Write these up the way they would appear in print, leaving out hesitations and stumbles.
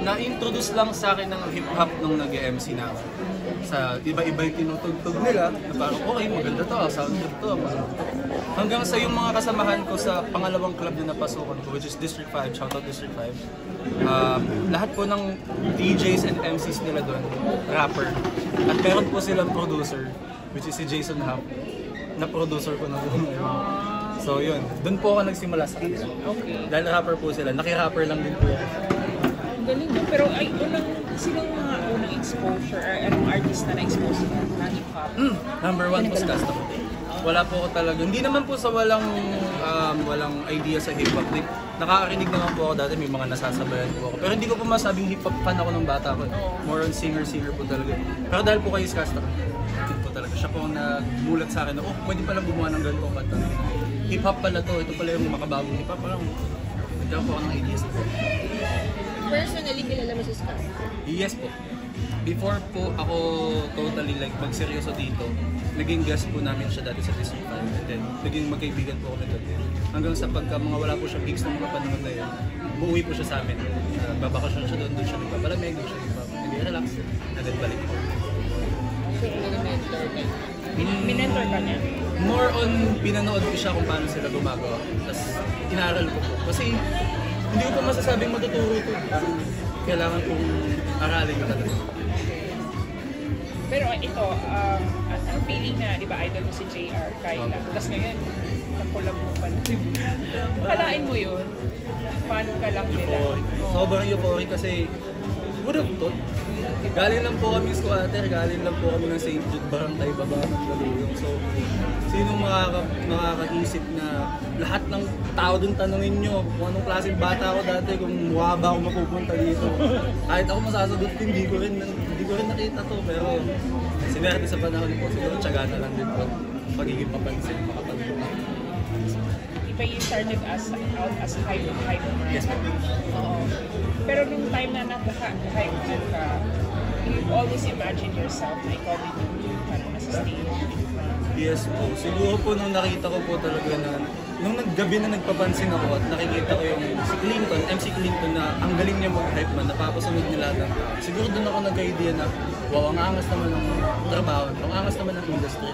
na-introduce lang sa akin ng hip-hop nung nag-MC na ako. Sa iba-iba yung tinutugtog nila, na parang okay, maganda to, sound trip to, maganda to. Hanggang sa yung mga kasamahan ko sa pangalawang club na napasukan ko, which is District 5, shoutout District 5. Lahat po ng DJs and MCs nila doon, rapper. At meron po silang producer, which is si Jason Happ, na producer ko na doon. So yun, doon po ako nagsimula sa kanila. Okay. Dahil rapper po sila, naki-rapper lang din po yan. Galing no? Pero ay, silang mga unang exposure or anong artist na na-expose na hip-hop? Number one po si Custom. Wala po ako talaga. Hindi naman po sa walang idea sa hip-hop. Nakakarinig naman po ako dati, may mga nasasabayan po ako. Pero hindi ko po masabing hip-hop fan ako nung bata ko. More on singer-singer po talaga. Pero dahil po kayo si Custom, po talaga. Siya po ang nagulat sa akin na, pwede palang gumawa ng ganito kanta. Hip-hop pala to, ito pala yung makabagong hip-hop. Parang, nagkaroon po ako ng ideas na po. Personally, kilala mo si Scott? Yes po. Before po ako totally like magseryoso dito, naging guest po namin siya dati sa District 5 and then naging magkaibigan po kami dati. Hanggang sa pagka mga wala po siya gigs ng mga panahon na yun, uuwi po siya sa amin. Babakasyon siya doon siya nagpapalamig, doon siya nag-relax, and then balik po. Minentor ka niya? More on, pinanood ko siya kung paano sila gumagawa. Tapos, inaral ko po. Kasi, hindi ko pa masasabing matuturo ito. Kailangan kong aralin ko talaga. Pero ito, anong feeling na, di ba, idol mo si JR, Kyla? Tapos ngayon, nakulab mo pa na. Kalain mo yun? Paano ka lang nila? Sobrang euphoric kasi, would have thought. Galing lang po kami squatter, galing lang po kami ng St. Jude Barangay Baba ng Galuyong. So, sinong makakaisip na lahat ng tao dun tanungin nyo kung anong klaseng bata ako dati, kung mukha ba ako mapupunta dito. Kahit ako masasagot, hindi ko rin nakita to. Pero sinerte sa panahon po, siguro tiyaga na lang din po. Pagiging papansin, makapagpunta. Iba yung started out as hype man. Yes, ma'am. Oo. Pero nung time na naka-hype man ka, you always imagine yourself na ikaw din parang nasa stage. Yes po. Siguro po nung nakita ko po talaga na nung gabi na nagpapansin ako at nakikita ko yung si Clinton, MC Clinton na ang galing niya mag-hype man, napapasunod nila ng tao. Siguro doon ako nag-idea na wow, ang angas naman ng trabaho, ang angas naman ng industry.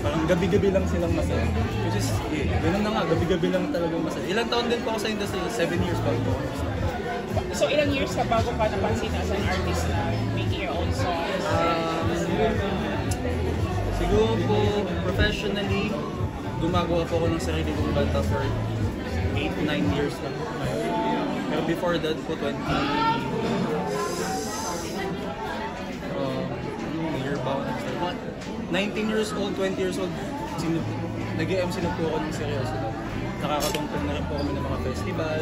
Parang gabi-gabi lang silang masaya. Which is, ganun na nga, gabi-gabi lang talagang masaya. Ilang taon din po ako sa industry, 7 years bago po. So ilang years ka bago ka napansin as an artist na making your own songs? Siguro po, professionally, gumagawa po ako ng sarili kong banta for 8-9 years na po. Pero before that po, 19 years old, 20 years old, nag-MC na po ako ng seryoso. Nakakatungtong na rin po kami ng mga festival,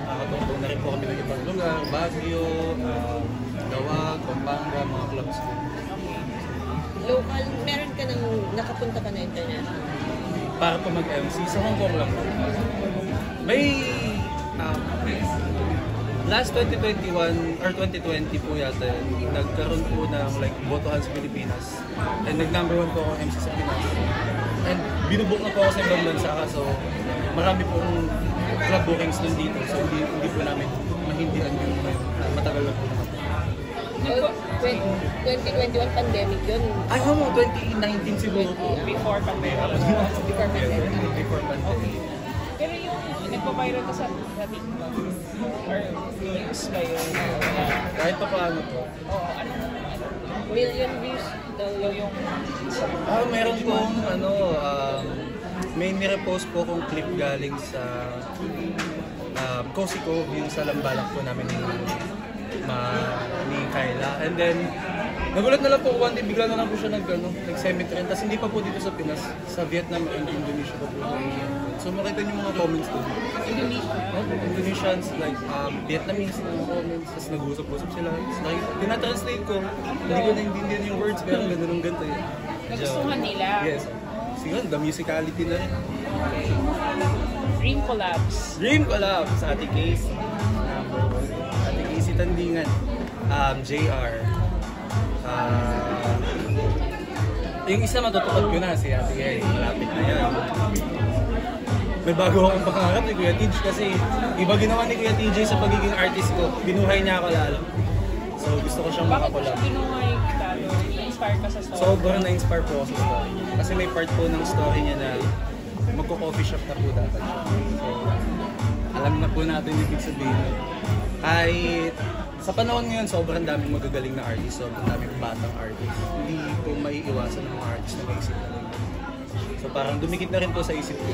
nakakatungtong na rin po kami ng ibang lugar, Baguio, Dawag, Pampanga, mga clubs po. Local, meron ka nang nakapunta ka na international? Para po mag-MC, sa Hong Kong lang po. May last 2021 or 2020 po yata, nagkaroon po ng like Botohan sa Pilipinas. And nag-number 1 po ako MC sa Pinas. And binubuk na po ako sa ibang bansa kaso marami pong club bookings dun dito. So hindi po namin mahindihan yung matagal na po naman. 2021 pandemic yun. Ay, 2019 siguro po. Before pandemic. Before pandemic. Before pandemic. Pero yung nagpa-viral ka sa TikTok or views ba yun? Kahit pa paano po. Oo, ano? Million views daw yung Meron pong may nirepost po kong clip galing sa Cozy Cove, yung sa lambalak po namin ni Kyla. And then, nagulat na lang po one day, bigla na lang po siya nag-cemetery. Tapos hindi pa po dito sa Pinas, sa Vietnam and Indonesia pa po. So makita niyo mga comments doon. Indonesians, like Vietnamese na mga comments. Tapos nag-usap-usap sila. Tinatranslate ko. Hindi ko naintindihan yung words, pero ganun ng ganito yun. Nagustuhan nila? Yes. Siguro, the musicality na rin. Okay. Dream collabs? Dream collabs sa Ate Casey. Ate Casey Tandingan. JR. Yung isa matutukod ko na si Ate Casey. Malapit na yan. may bago akong pangarap ni Kuya TJ kasi iba ginawa ni Kuya TJ sa pagiging artist ko. Binuhay niya ako lalo. So gusto ko siyang Bakit mo makakolab. siya binuhay lalo? Na-inspire ka sa story? Sobrang na-inspire po ako sa story. Kasi may part po ng story niya na magko-coffee shop na po dapat siya. So, alam na po natin yung ibig sabihin. Kahit sa panahon ngayon, sobrang daming magagaling na artist, sobrang daming batang artist. Hindi po maiiwasan ng mga artist na may isip na rin. So parang dumikit na rin po sa isip ko.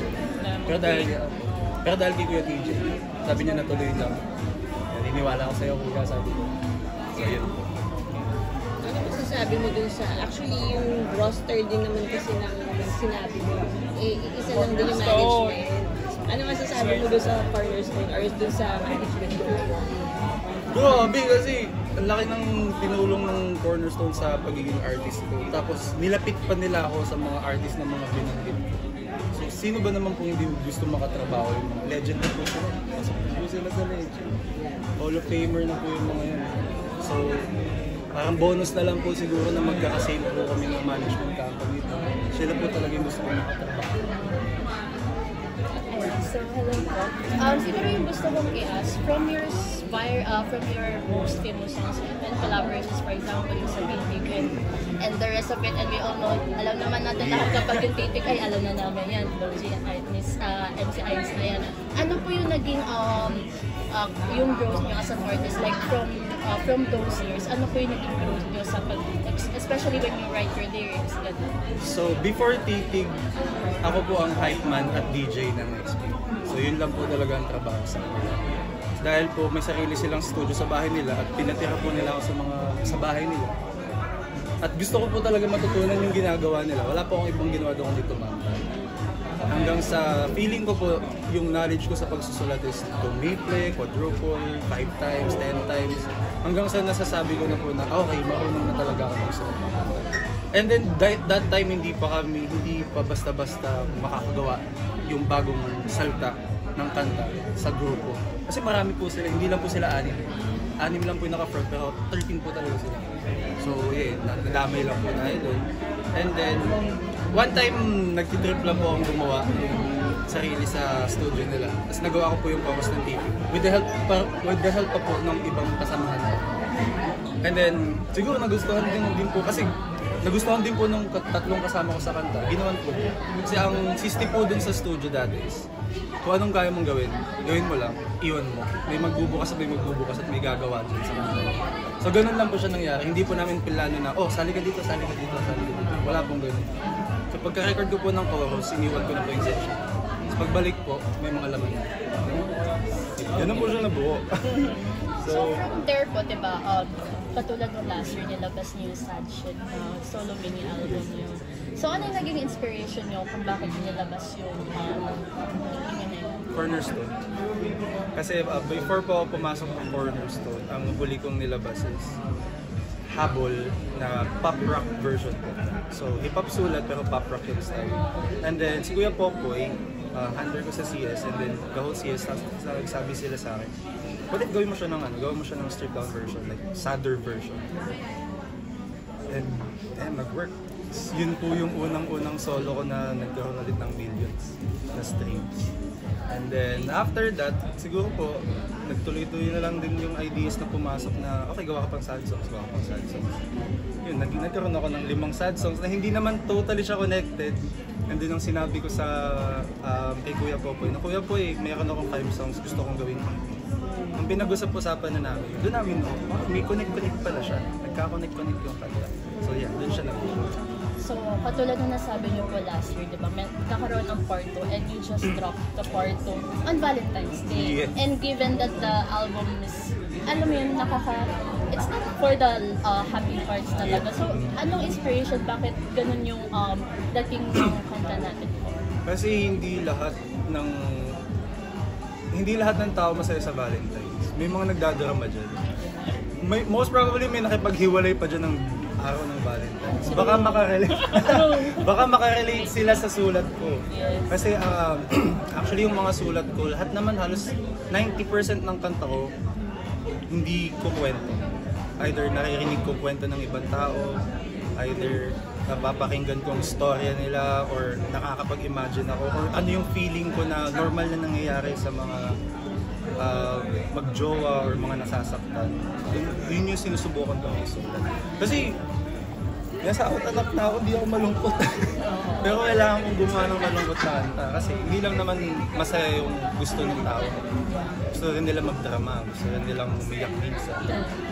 Pero dahil kay Kuya TJ, sabi niya natuloy lang. Naniniwala ko sa'yo, Kuya, sabi ko. So yun po. Ano masasabi mo dun sa, actually yung roster din naman kasi ng sinabi mo, isa lang din yung management. Ano masasabi mo dun sa Cornerstone or dun sa management mo? Grabe kasi ang laki ng tinulong ng Cornerstone sa pagiging artist ko. Tapos nilapit pa nila ako sa mga artist na mga binanggit ko. So sino ba naman kung hindi gusto makatrabaho yung mga legend na po sila? Pasok na po sila sa legend. Hall of Famer na po yung mga yan. So parang bonus na lang po siguro na magkakasale po kami ng management company. Sila po talaga yung gusto ko makatrabaho. So, hello po. Siguro yung gusto kong i-ask, from your most famous songs and collaborations, for example, yung sa Titig and the rest of it, and we all know, alam naman natin lahat kapag yung Titig ay alam na namin yan, Doji and Miss MC Ines na yan. Ano po yung naging yung growth nyo as an artist, like from those years, ano po yung naging growth nyo sa especially when you write your lyrics, gano'n? So before Titig, ako po ang hype man at DJ ng XP. So yun lang po talaga ang trabaho sa kanila. Dahil po may sarili silang studio sa bahay nila at pinatira po nila ako sa bahay nila. At gusto ko po talaga matutunan yung ginagawa nila. Wala po akong ibang ginawa doon kundi tumanta. Hanggang sa feeling ko po, yung knowledge ko sa pagsusulat is triple, quadruple, 5 times, 10 times. Hanggang sa nasasabi ko na po na, okay, marunong na talaga ako magsulat. And then that time hindi pa basta-basta makakagawa yung bagong salta ng kanta sa grupo. Kasi marami po sila, hindi lang po sila 6. 6 lang po yung naka-front pero 13 po talaga sila. So yeah, nadamay lang po na doon. And then, one time nagtitrip lang po akong gumawa yung sarili sa studio nila. Tapos nagawa ko po yung chorus ng TV. With the help pa po ng ibang kasamahan ko. And then, siguro nagustuhan din po kasi nagustuhan din po nung tatlong kasama ko sa kanta. Ginawan po. Kasi ang sisti po dun sa studio dati is, kung anong kaya mong gawin mo lang, iwan mo. May magbubukas at may gagawa dyan sa kanta. So ganun lang po siya nangyari. Hindi po namin plano na, sali ka dito. Wala pong ganun. So pagka-record ko po ng chorus, iniwan ko na po yung session. So pagbalik po, may mga laman. Ganun po siya nabuo. So from there po, diba, katulad ng last year nilabas niyo yung Sad Shit solo mini album niyo. So ano yung naging inspiration niyo kung bakit nilabas yung Cornerstone. Kasi before po ako pumasok ng Cornerstone, ang huli kong nilabas is Habol na pop rock version po. So hip-hop sulat pero pop rock yung style. And then si Kuya Popoy, handler ko sa CS, and then the whole CS, sabi sila sa akin, what if gawin mo siya ng stripped down version, like sadder version. And nag-work. Yun po yung unang solo ko na nagkaroon ulit ng millions na streams. And then after that, siguro po, nagtuloy-tuloy na lang din yung ideas na pumasok na, okay, gawa ka pang sad songs. Yun, nagkaroon ako ng 5 sad songs na hindi naman totally siya connected. And then ang sinabi ko sa kay Kuya Popoy, na Kuya Poy, mayroon akong 5 songs gusto kong gawin. Ang pinag-usap-usapan na namin, doon namin, may connect pala siya. Nagka-connect yung kanta. So yeah, doon siya nag-work. So, katulad na nasabi niyo po last year, di ba? Kakaroon ng part 2 and you just dropped the part 2 on Valentine's Day. Yes. And given that the album is, alam mo yun, it's not for the happy parts talaga. So, anong inspiration? Bakit ganun yung dating ng kanta natin po? Kasi hindi lahat ng tao masaya sa Valentine's. May mga nagdadrama dyan. Most probably may nakipaghiwalay pa dyan ng araw ng Valentine's. Baka makarelate sila sa sulat ko. Kasi actually yung mga sulat ko, lahat naman halos 90% ng kanta ko hindi ko kwento. Either naririnig ko kwento ng ibang tao, either napapakinggan ko ang storya nila or nakakapag-imagine ako or ano yung feeling ko na normal na nangyayari sa mga magjowa or mga nasasaktan. Yun yung sinusubukan ko isulat. Kasi nasa out anak na ako, hindi ako malungkot. Pero kailangan kong gumawa ng malungkot na kanta kasi hindi lang naman masaya yung gusto ng tao. Gusto rin nila magdrama, gusto rin nilang umiyak minsan.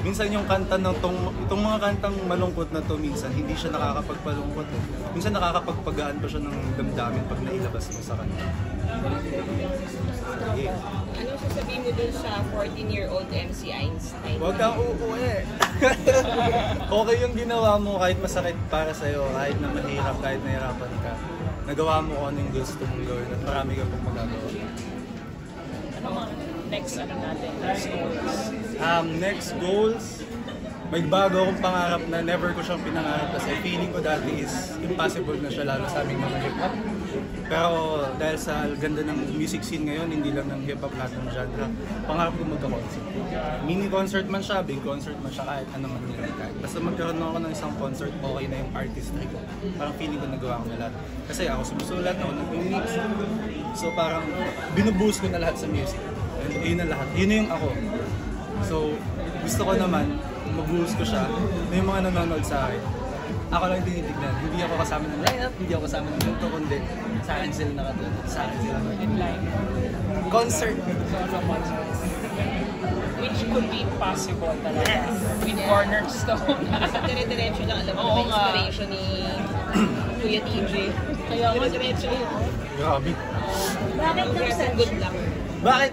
Minsan yung kanta ng itong mga kantang malungkot na to minsan, hindi siya nakakapagpalungkot. Minsan nakakapagpagaan pa siya ng damdamin pag nailabas mo sa kanta. Yeah. Anong sasabihin mo dun sa 14-year-old MC Einstein? Huwag kang uuwi. Okay yung ginawa mo kahit masakit para sa'yo, kahit na mahirap, kahit nahirapan ka. Nagawa mo kung ano yung gusto mong gawin at marami ka pang magagawa. Ano mga next next goals? Next goals, may bago akong pangarap na never ko siyang pinangarap kasi feeling ko dati is impossible na siya lalo sa aming mga hip-hop. Pero dahil sa ganda ng music scene ngayon, hindi lang ng hip-hop, lahat ng genre, pangarap ko magka-concert. Mini concert man siya, big concert man siya, kahit ano man yun. Basta magkaroon ako ng isang concert, okay na yung artistry ko. Parang feeling ko nagawa ko na lahat. Kasi ako sumusulat, ako nag-mix. So parang binubuhos ko na lahat sa music. Yun na lahat. Yun na yung ako. So gusto ko naman, mabuhos ko siya na yung mga nanonood sa akin. Ako lang tinitignan. Hindi ako kasama ng lineup, hindi ako kasama ng ganito, kundi sa akin sila nakatulog. Sa akin sila In line. concert. Solo concerts. Which could be possible talaga. With Cornerstone. Sa dire-diretso lang, alam mo Oo na nga. inspiration ni Kuya TJ. Kaya nga, Dire-diretso yun. Grabe. Bakit Congrats and good luck. Bakit?